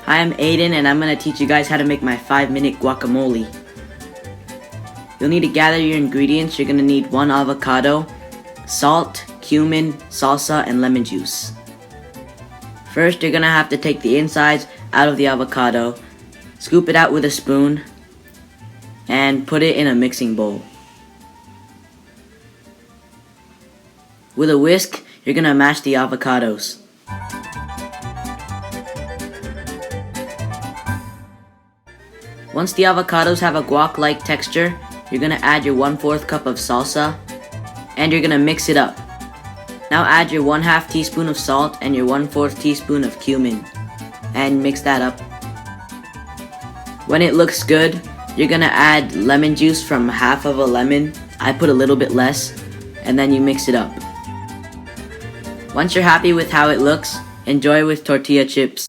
Hi, I'm Aiden and I'm going to teach you guys how to make my 5-minute guacamole. You'll need to gather your ingredients. You're going to need 1 avocado, salt, cumin, salsa, and lemon juice. First, you're going to have to take the insides out of the avocado, scoop it out with a spoon, and put it in a mixing bowl. With a whisk, you're going to mash the avocados. Once the avocados have a guac-like texture, you're going to add your 1/4 cup of salsa, and you're going to mix it up. Now add your 1/2 teaspoon of salt and your 1/4 teaspoon of cumin, and mix that up. When it looks good, you're going to add lemon juice from 1/2 of a lemon. I put a little bit less, and then you mix it up. Once you're happy with how it looks, enjoy with tortilla chips.